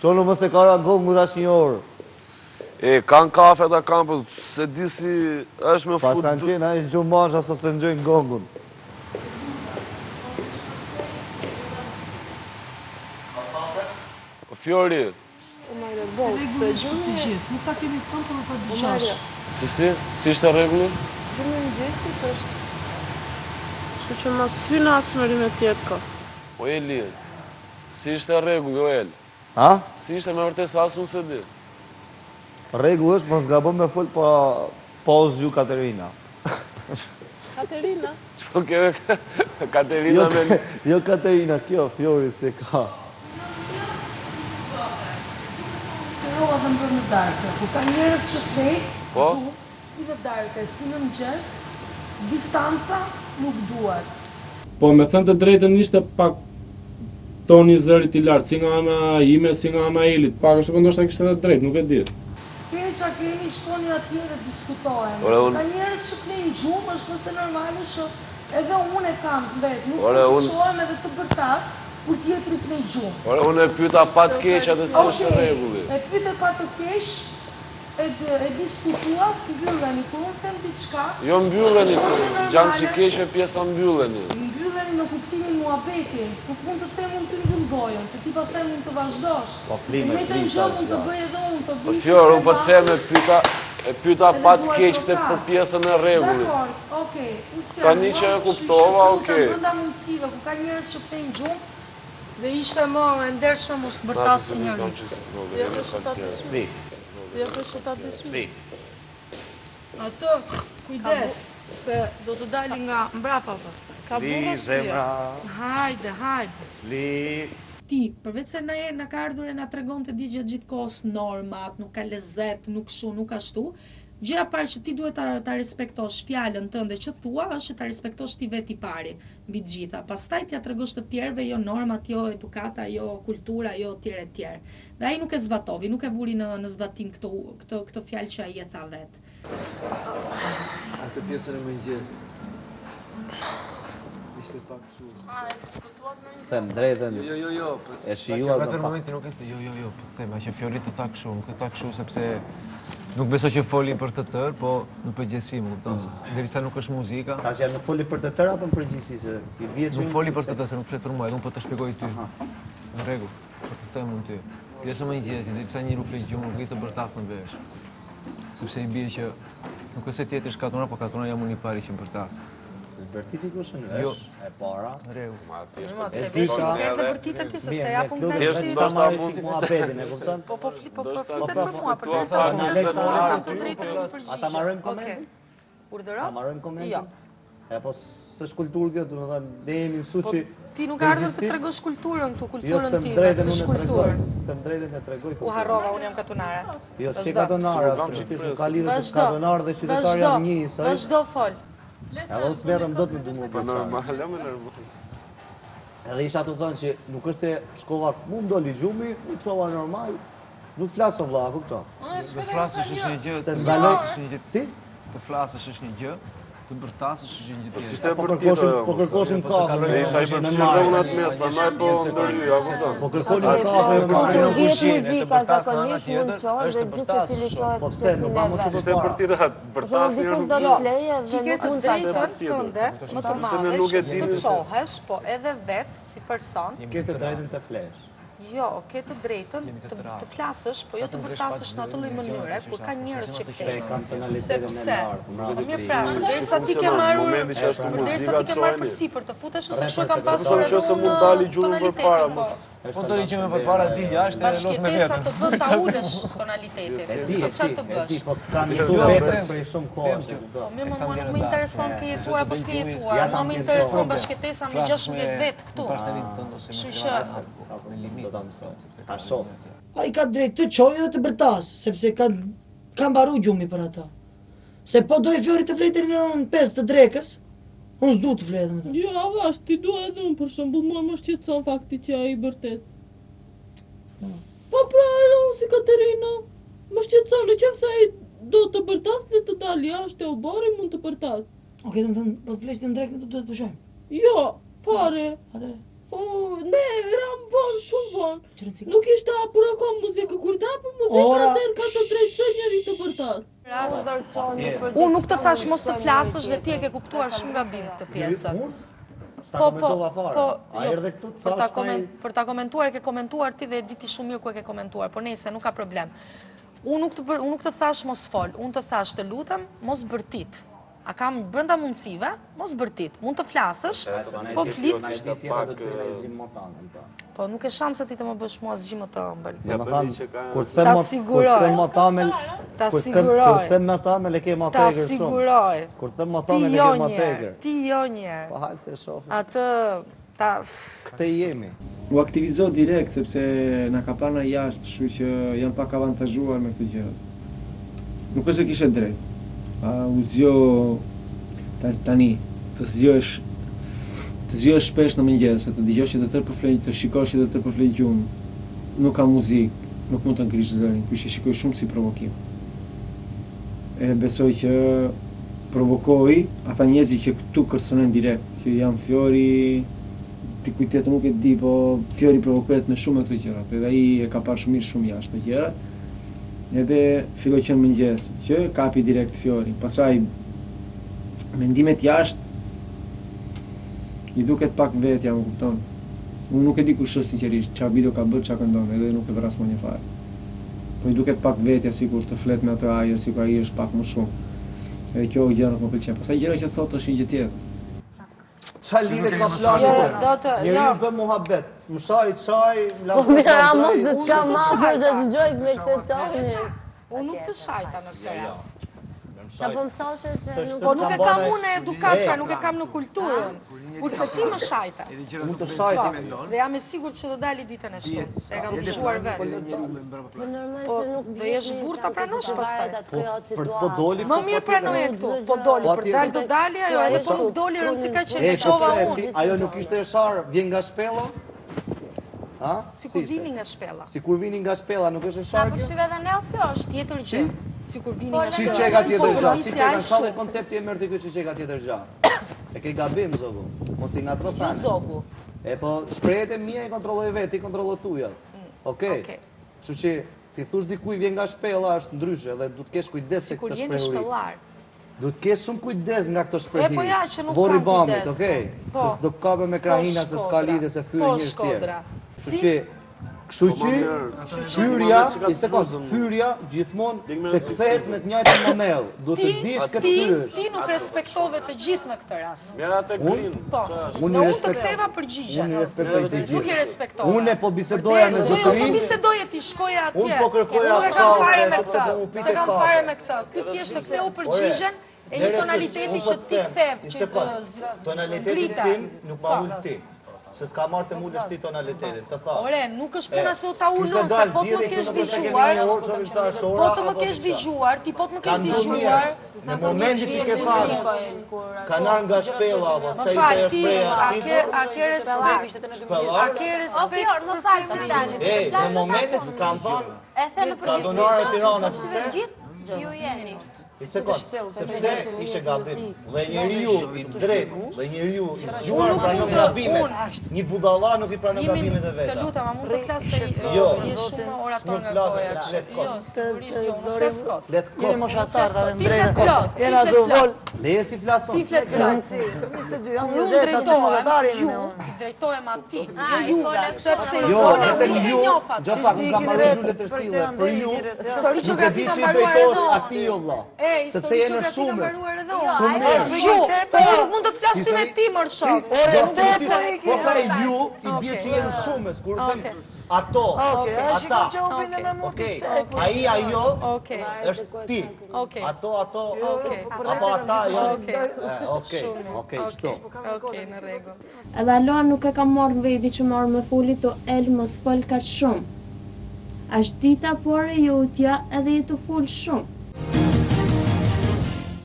Qonë mos e kara gongu tash 1 orë. Kanë kafe ata kanë, po se di si është me fut. Pas kanë qenë, a i gjumë masha sa se nëgjojnë gongun. Fjori. Nuk ta kemi thënë, por nuk ta dëgjosh. Si ishte rregulli? Gjumë mëngjesit është. Kështu që mos hynë asë me tjetë ka. O Eli, si ishte rregulli, o El? Ha? Si ishte me vërtet se asë unë se di? Rregull është, mos gabon me full, po zgju Katerina. Katerina? Qo keve Katerina me... Jo Katerina, kjo, Fjori se ka. Se roha dhe mbërë në darkë, ku ka njerës që thej, Po? si dhe darkë, si në mëngjes, distanca nuk duhet. Po, me thënë të drejtën ishte pak toni zërit i lartë, si nga ana ime, si nga ana Elit, pak është ndoshta kishte edhe drejt, nuk e di. Keni qa keni, shtoni atje dhe diskutohen. Ore, Ka njerës që knejnë gjumë, është nëse normali që edhe unë e kam vetë, nuk Ore, të shohem edhe të bërtas, kur tjetëri knejnë gjumë. Ore, unë e pyeta pa të keq atë si është rregulli. E pyete pa të keq, e diskutua, mbylleni, kur unë them diçka, Jo mbylleni, se gjanë që keq e pjesa mbylleni. mbylleni në kuptimin muhabeti, nuk mund të them unë të mbyll gojën, se ti pastaj mund të vazhdosh. Po, flime, E njëjtën gjë mund të bëj edhe unë, të Po bëj. Fjor, unë po të them e pyeta pa të keq këtë për pjesën e rregullit. Dakor, okej. Tani që e kuptova, okej. Brenda mundësive, ku ka njerëz që kthejnë gjumë, dhe ishte më e ndershme mos bërtasi njëri. Jo kështë ta dismi. Jo kështë ta dismi. Atë, kujdes, se do të dali nga mbrapa pastaj. Ka burra shpia. Hajde. Li... Ti, përveç se na ka ardhur e na tregon të di gjatë gjithë kohës normat, nuk ka lezet, nuk shu, nuk ashtu, gjëja parë që ti duhet ta respektosh fjalën tënde që thua, është që ta respektosh ti veti pari, mbi të gjitha. Pastaj t'ia tregosh të tjerëve jo normat, jo edukata, jo kultura, jo tjerë. Dhe ai nuk e zbatovi, nuk e vuri në zbatim këto fjalë që ai e tha vet. Atë pjesën e mëngjesit. Ishte pak kështu. A, e diskutuat me një? Them drejtën, Jo. e shijuat Atë më pak. momenti nuk ishte. Jo, po them, që Fjori të tha kështu, nuk të tha kështu sepse nuk besoj që foli për të tërë, po në përgjithësi, më kupton. Derisa nuk është muzika. Ta që nuk foli për të tëra, apo në përgjithësi, se i vje që... Nuk foli për të tërë, se nuk flet për mua, unë po të shpjegoj ty. Në rregull, po të them unë ty. Pjesë e mëngjesit, derisa njëri u flet gjumë, nuk i të bërtas në vesh. Sepse i bie që nuk është se tjetër shkatuna, po katuna jam unë i pari që më bërtas. Bertiti kushën vesh, e para. Në rregull. E dysha... Edhe bërtita ti se s'te japun Thjesht kënaqësi. ta marrë qik muhabetin, e kupton? Po flitet për mua, për të sa sa na unë lek kam ta të drejtën në përgjigje. A ta marrojmë komentin? Urdhëro? Ta marrojmë komentin? Jo. E po s'është kulturë kjo, do të thënë, ne jemi mësu që... Ti nuk ardhur të tregosh kulturën këtu, Jo, kulturën të time, drejtën s'është unë e tregoj. kulturë. Të drejtën e tregoj. U harrova, unë jam katunare. Jo, si katonare, nuk ka lidhje se katonare dhe qytetar janë një, sa është. Vazhdo fol. Edhe unë s'merrem dot me dumu për Normal, me normal. Edhe isha të thënë që nuk është se shkova mu më doli gjumi, u qova normal, nuk flasë o vlla, kupto. Të flasësh është një gjë, Se të ndaloj... flasësh është një gjë, Si? të flasësh është një gjë, të bërtasësh është një gjë Si tjetër. ishte Po bërtit kërkoshim kafe. Se isha i përfshirë dhe unë atë mes, për maj po ndërhy, a kupton? Po kërkonim kafe, Kur vjet kushinë, të muzika bërtas në ana zakonisht mund tjetër, qohet është dhe të gjithë se cili bërtasësh. qohet Po pse, nuk ka mos Si ishte të bërtit atë, bërtas njërë nuk... do të fleje Ki dhe ke nuk të mund ta drejtën tënde, më të Se ne nuk e madhesh, dini të se- çohesh, po edhe vetë si person. Ke të drejtën të flesh. Jo, ke të drejtën të flasësh, po jo të bërtasësh në atë lloj mënyre, kur ka njerëz që Te flenë. kam tonalitetin e lartë. Po mirë pra, derisa ti ke marrur, Momenti që është derisa muzika ti ke të marrë çojeni. përsipër të futesh ose kështu kam Po pasur që se mund dali gjumë për para, mos... Po të ligjëm për para di jashtë e los me bashkëtesa vetën. të bën ta ulësh tonalitetin, se s'ka çfarë të bësh. Po kam mësu vetëm për shumë kohë, që kupton. Po mua nuk më intereson ke jetuar apo s'ke jetuar, mua më intereson bashkëtesa me 16 vet këtu. Kështu që Do ta mësoj. Ta shoh. Ai ka drejt të çojë dhe të bërtas, sepse ka mbaru gjumi për ata. Se po doj Fjori të flej deri në 5 të drekës, unë s'du të flej domethënë. Jo, avash, ti dua edhe unë, për shembull, mua më shqetëson fakti që ai i bërtet. Po pra edhe unë si Katerina, më shqetëson, nëse ai do të bërtas, le të dalë jashtë e obori mund të bërtas. Okej, domethënë, po të flesh në drekë do të pushojmë. Jo, fare. Atë. O, ne eram vonë, shumë vonë. Nuk ishte hapur akoma muzikë. Kur të hapur muzikë, atëherë ka të drejtë çdo njeri të bërtas. Unë nuk të thash mos të flasësh dhe ti e ke kuptuar shumë gabim këtë pjesën. S'ta komentova fare. A erdhe këtu të thash për ta komentuar e ke komentuar ti dhe e di ti shumë mirë ku e ke komentuar, por nëse nuk ka problem. Unë nuk të thash mos fol, unë të thash të lutem mos bërtit. A kam brenda mundësive, mos bërtit. Mund të flasësh, po flit. Po nuk e shanse ti të më bësh mua zgjim të ëmbël. Ta siguroj. Ta siguroj. Ta siguroj. Ti jo njerë. Po hajtë se shofi. Atë, ta... Këte jemi. U aktivizo direkt, sepse na ka parë na jashtë, kështu që jam pak avantazhuar me këto gjërat. Nuk është se kishe drejt. U zgjo tani, të zgjohesh shpesh në mëngjes, të dëgjosh që të tërë përflej, të shikosh që të tërë përflej gjumë. Nuk ka muzikë, nuk mund të ngrish zërin, kështu që shikoj shumë si provokim. E besoj që provokoj ata njerëzit që këtu kërcënojnë direkt, që janë Fiori, ti kujtet nuk e di, po Fiori provokohet me shumë këto gjërat, edhe ai e ka parë shumë jashtë të gjërat. Edhe filloi që në mëngjes, që kapi direkt Fiori. Pastaj mendimet jashtë i duket pak vetja, më kupton. Unë nuk e di kush është sinqerisht, çfarë video ka bërë, çfarë këndon, edhe nuk e vras më një fare. Po i duket pak vetja, sikur të flet me atë ajër, sikur ai është pak më shumë. Edhe kjo gjë nuk më pëlqen. Pastaj gjëra që thotë është një gjë tjetër. Qa lidhe ka planë njëri bë muhabet. Më shaj, Po mira, mos dhe të ka mafër dhe të gjoj me këtë toni. Unë nuk të shajta në këtë rast. Qa po më thoshe se nuk... Po nuk e kam unë e edukat, pra nuk e kam në kulturën. Kurse ti më shajta. Unë të shajta. Dhe jam e sigurt që do dali ditën e shtunë. Se e kam dëgjuar vetë. Po normal se nuk dhe jesh burr ta pranosh pastaj. Po doli. Më mirë pranoje këtu. Po doli, për dal do dali ajo, edhe po nuk doli rëndësi ka që lexova unë. Ajo nuk ishte e shar, vjen nga shpella? Ha? Sikur vini nga shpella. Sikur vini nga shpella, nuk është e shar kjo? Po shive dhe ne o fjosh. Tjetër gjë. Sikur vini nga Si shpella. çeka tjetër gjë, si çeka shallë koncepti e merr ti kjo çeka tjetër gjë. E ke gabim zogu. Mos i ngatrosani. Zogu. E po shprehet e mia i kontrolloj vetë, i kontrolloj tuja. Okej. Kështu që ti thush dikuj vjen nga shpella është ndryshe dhe duhet kesh kujdes se këtë shprehje. Sikur jeni shpellar. Duhet kesh shumë kujdes nga këto shprehje. Po ja që nuk Vorri kam bamit, kujdes. okej? Se s'do kape me krahina se s'ka lidhje se fyri njërës tjerë. Kështu që fyria gjithmonë të kthehet në të njëjtën monedhë. Duhet të dish këtë fyrysh. Ti nuk respektove të gjithë në këtë rast. Po. Unë Unë të ktheva përgjigjen. Unë respektoj të gjithë. Nuk i respektova. Unë po bisedoja me Jo, zotërin. po bisedoje ti shkoja atje. Unë po kërkoja Nuk e kam fare me sepse këtë. po mu pite Se kam kafe. fare me këtë. Ky thjesht të ktheu përgjigjen e një tonaliteti që ti kthe, që tonaliteti tim nuk ma ullë ti. Se s'ka marrë të mullësh ti tonalitetin, të tha. Ore, nuk është puna se u ta ullon, se po të më kesh dëgjuar, ti po të më kesh dëgjuar. Në momentin që ke thënë, kanë ardhur nga shpella apo çfarë ishte ajo shpreha? A ke respekt? A ke respekt? Më falë që tani. Në momentin që kanë thënë, E the në ka donore Tirana, sepse ju jeni. I sekond, sepse ishe gabim. Dhe njeriu i drejtë, dhe njeriu i zgjuar pranon gabimet. Një budalla nuk i pranon gabimet e veta. Të lutem, a mund të flas se je shumë orator nga goja. Jo, sigurisht jo, nuk flas kot. Let kot. Jeni moshatar dhe Ti flet plot. Jena do vol. Leje si flason. Ti flet plot. 22 jam Unë 20 aty modatarin ju, me unë. drejtohem atij, jo juve, sepse Jo, vetëm ju, gjë pak nuk kam marrë letërsile, për ju, nuk e di që i drejtosh atij o vlla. Se the në shumës. Shumë mirë. Ju, po nuk mund të të flas ti me ti më shoh. Po ka ju, i bie që jenë shumës, kur them ato, ata. Okej, ai ajo është ti. Ato, apo ata janë. Okej, çto. Okej, në rregull. Edhe Aloa nuk e ka marrë veti që marrë me foli të el mos fol kaq shumë. Është dita por e jutja edhe i të fol shumë.